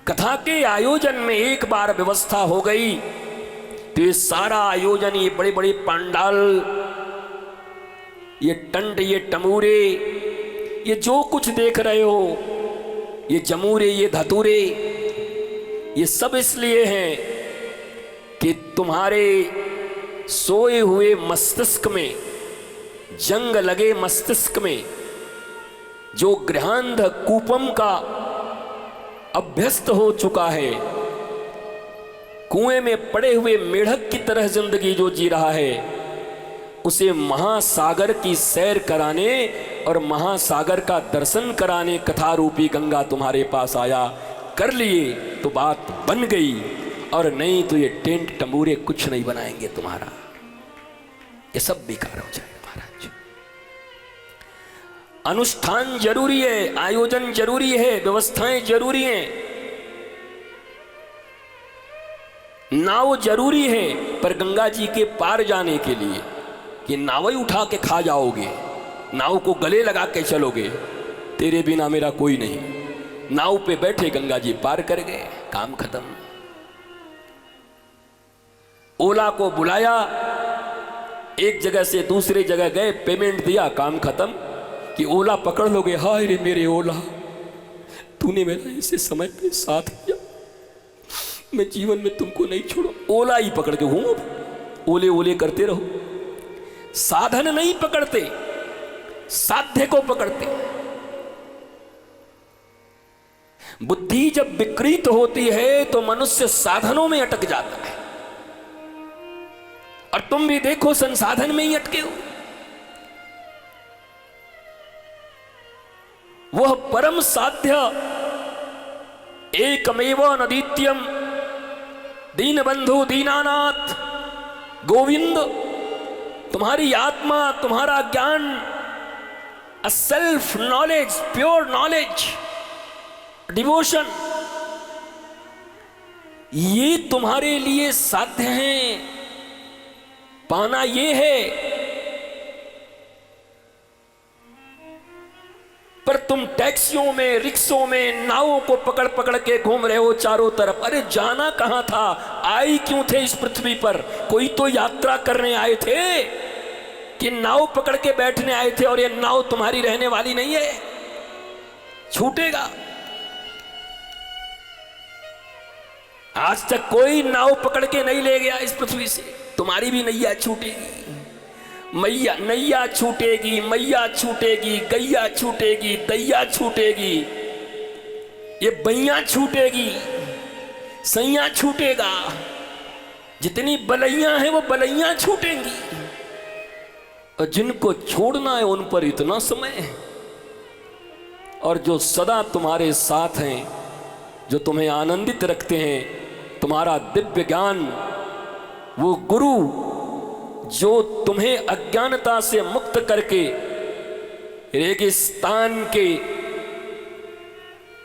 कथा के आयोजन में एक बार व्यवस्था हो गई तो ये सारा आयोजन, ये बड़े बड़े पंडाल, ये टंड, ये टमूरे, ये जो कुछ देख रहे हो, ये जमूरे, ये धतूरे, ये सब इसलिए हैं कि तुम्हारे सोए हुए मस्तिष्क में, जंग लगे मस्तिष्क में जो गृहांध कूपम का अभ्यस्त हो चुका है, कुएं में पड़े हुए मेढक की तरह जिंदगी जो जी रहा है, उसे महासागर की सैर कराने और महासागर का दर्शन कराने कथा रूपी गंगा तुम्हारे पास आया। कर लिए तो बात बन गई, और नहीं तो ये टेंट टंबूरे कुछ नहीं बनाएंगे तुम्हारा, ये सब बेकार हो जाएगा महाराज। अनुष्ठान जरूरी है, आयोजन जरूरी है, व्यवस्थाएं जरूरी हैं, नाव जरूरी है, पर गंगा जी के पार जाने के लिए कि नाव ही उठा के खा जाओगे, नाव को गले लगा के चलोगे, तेरे बिना मेरा कोई नहीं। नाव पे बैठे गंगा जी पार कर गए, काम खत्म। ओला को बुलाया, एक जगह से दूसरे जगह गए, पेमेंट दिया, काम खत्म। कि ओला पकड़ लोगे, हाय रे मेरे ओला, तूने मेरा ऐसे समय पे साथ दिया, मैं जीवन में तुमको नहीं छोड़ू। ओला ही पकड़ के घूमो, ओले ओले करते रहो, साधन नहीं पकड़ते, साध्य को पकड़ते। बुद्धि जब विकृत होती है तो मनुष्य साधनों में अटक जाता है, और तुम भी देखो संसाधन में ही अटके हो। वह परम साध्य एकमेव नदित्यम दीनबंधु दीनानाथ गोविंद, तुम्हारी आत्मा, तुम्हारा ज्ञान, a self knowledge, pure knowledge, devotion, ये तुम्हारे लिए साध्य है, पाना ये है। पर तुम टैक्सियों में, रिक्शों में, नावों को पकड़ पकड़ के घूम रहे हो चारों तरफ। अरे जाना कहां था, आए क्यों थे इस पृथ्वी पर? कोई तो यात्रा करने आए थे कि नाव पकड़ के बैठने आए थे, और ये नाव तुम्हारी रहने वाली नहीं है, छूटेगा। आज तक कोई नाव पकड़ के नहीं ले गया इस पृथ्वी से, तुम्हारी भी नैया छूटेगी। मैया नैया छूटेगी, मैया छूटेगी, गैया छूटेगी, दैया छूटेगी, ये बैया छूटेगी, सैया छूटेगा, जितनी बलैया हैं वो बलैया छूटेंगी, और जिनको छोड़ना है उन पर इतना समय है। और जो सदा तुम्हारे साथ हैं, जो तुम्हें आनंदित रखते हैं, तुम्हारा दिव्य ज्ञान, वो गुरु जो तुम्हें अज्ञानता से मुक्त करके रेगिस्तान के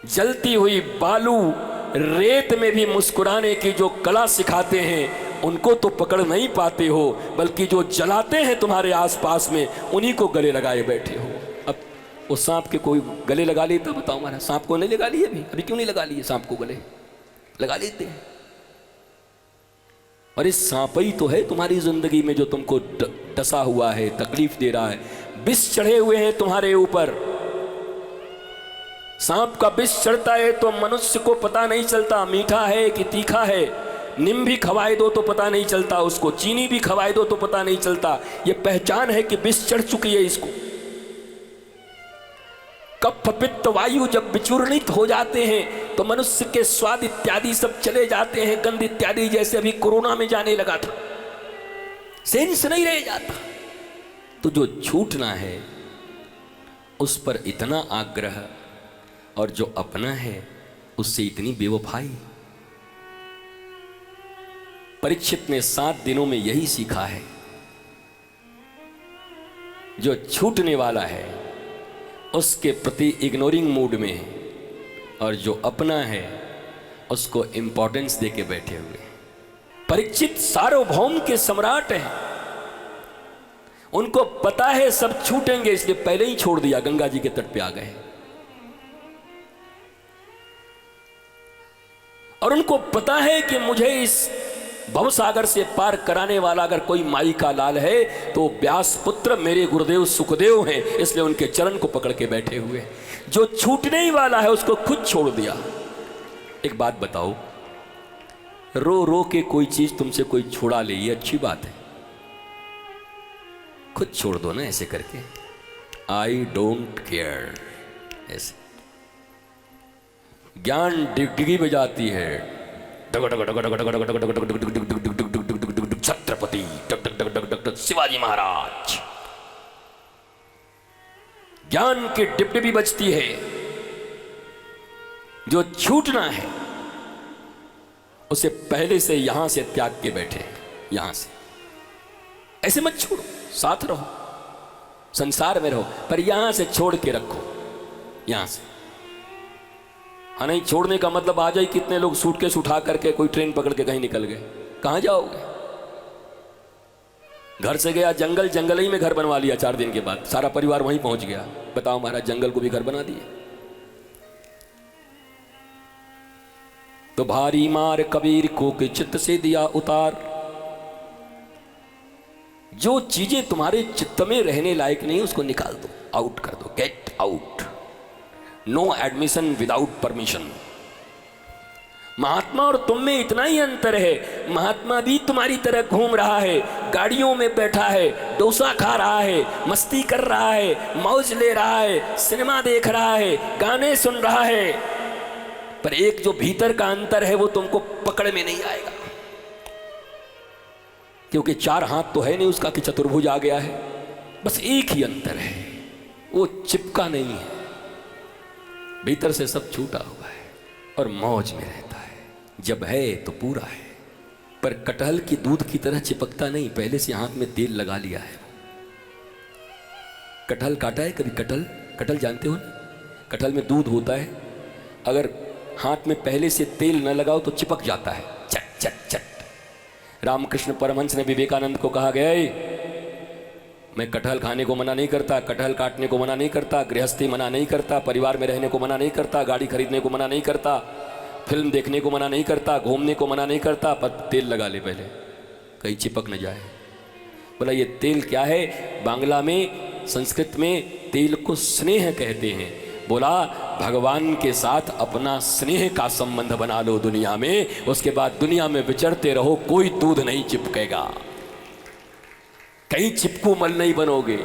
जलती हुई बालू रेत में भी मुस्कुराने की जो कला सिखाते हैं, उनको तो पकड़ नहीं पाते हो, बल्कि जो जलाते हैं तुम्हारे आसपास में, उन्हीं को गले लगाए बैठे हो। अब वो सांप के कोई गले लगा लिए तो बताओ, हमारा सांप को नहीं लगा लिए अभी क्यों नहीं लगा लिए? सांप को गले लगा लेते हैं। और इस सांप ही तो है तुम्हारी जिंदगी में जो तुमको डसा हुआ है, तकलीफ दे रहा है, विष चढ़े हुए हैं तुम्हारे ऊपर। सांप का विष चढ़ता है तो मनुष्य को पता नहीं चलता मीठा है कि तीखा है। नीम भी खवाए दो तो पता नहीं चलता उसको, चीनी भी खवाए दो तो पता नहीं चलता। ये पहचान है कि विष चढ़ चुकी है इसको। कफ पित्त वायु जब विचूर्णित हो जाते हैं तो मनुष्य के स्वाद इत्यादि सब चले जाते हैं, गंध इत्यादि, जैसे अभी कोरोना में जाने लगा था, सेंस नहीं रह जाता। तो जो छूटना है उस पर इतना आग्रह, और जो अपना है उससे इतनी बेवफाई। परीक्षित ने 7 दिनों में यही सीखा है। जो छूटने वाला है उसके प्रति इग्नोरिंग मूड में है, और जो अपना है उसको इंपॉर्टेंस देके बैठे हुए। परीक्षित सार्वभौम के सम्राट हैं, उनको पता है सब छूटेंगे, इसलिए पहले ही छोड़ दिया, गंगा जी के तट पे आ गए। और उनको पता है कि मुझे इस भवसागर से पार कराने वाला अगर कोई माई का लाल है तो व्यास पुत्र मेरे गुरुदेव सुखदेव हैं, इसलिए उनके चरण को पकड़ के बैठे हुए। जो छूटने ही वाला है उसको खुद छोड़ दिया। एक बात बताओ, रो रो के कोई चीज तुमसे कोई छुड़ा ले, ये अच्छी बात है? खुद छोड़ दो ना ऐसे करके, आई डोंट केयर ऐसे। ज्ञान डिगडिगी बजाती है, छत्रपति शिवाजी महाराज। ज्ञान की डिबडिबी बजती है। जो छूटना है उसे पहले से यहां से त्याग के बैठे, यहां से ऐसे मत छोड़ो, साथ रहो, संसार में रहो, पर यहां से छोड़ के रखो, यहां से। हाँ, नहीं छोड़ने का मतलब आ जाए कितने लोग सूटकेस उठा करके कोई ट्रेन पकड़ के कहीं निकल गए, कहां जाओगे? घर से गया जंगल, जंगल ही में घर बनवा लिया, 4 दिन के बाद सारा परिवार वहीं पहुंच गया। बताओ महाराज, जंगल को भी घर बना दिए। तो भारी मार कबीर को के चित्त से दिया उतार। जो चीजें तुम्हारे चित्त में रहने लायक नहीं उसको निकाल दो, आउट कर दो, get out. No admission without permission. महात्मा और तुम में इतना ही अंतर है, महात्मा भी तुम्हारी तरह घूम रहा है, गाड़ियों में बैठा है, डोसा खा रहा है, मस्ती कर रहा है, मौज ले रहा है, सिनेमा देख रहा है, गाने सुन रहा है, पर एक जो भीतर का अंतर है वो तुमको पकड़ में नहीं आएगा, क्योंकि 4 हाथ तो है नहीं उसका कि चतुर्भुज आ गया है। बस एक ही अंतर है, वो चिपका नहीं है, भीतर से सब छूटा हुआ है और मौज में रहता है। जब है तो पूरा है, पर कटहल की दूध की तरह चिपकता नहीं, पहले से हाथ में तेल लगा लिया है। कटहल काटा है कभी? कटहल जानते हो ना, कटहल में दूध होता है, अगर हाथ में पहले से तेल न लगाओ तो चिपक जाता है, चट चट चट। रामकृष्ण परमहंस ने विवेकानंद को कहा गया, मैं कटहल खाने को मना नहीं करता, कटहल काटने को मना नहीं करता, गृहस्थी मना नहीं करता, परिवार में रहने को मना नहीं करता, गाड़ी खरीदने को मना नहीं करता, फिल्म देखने को मना नहीं करता, घूमने को मना नहीं करता, पर तेल लगा ले पहले, कहीं चिपक न जाए। बोला ये तेल क्या है? बांग्ला में, संस्कृत में तेल को स्नेह कहते हैं। बोला भगवान के साथ अपना स्नेह का संबंध बना लो दुनिया में, उसके बाद दुनिया में विचरते रहो, कोई दूध नहीं चिपकेगा, कहीं चिपकू मल नहीं बनोगे।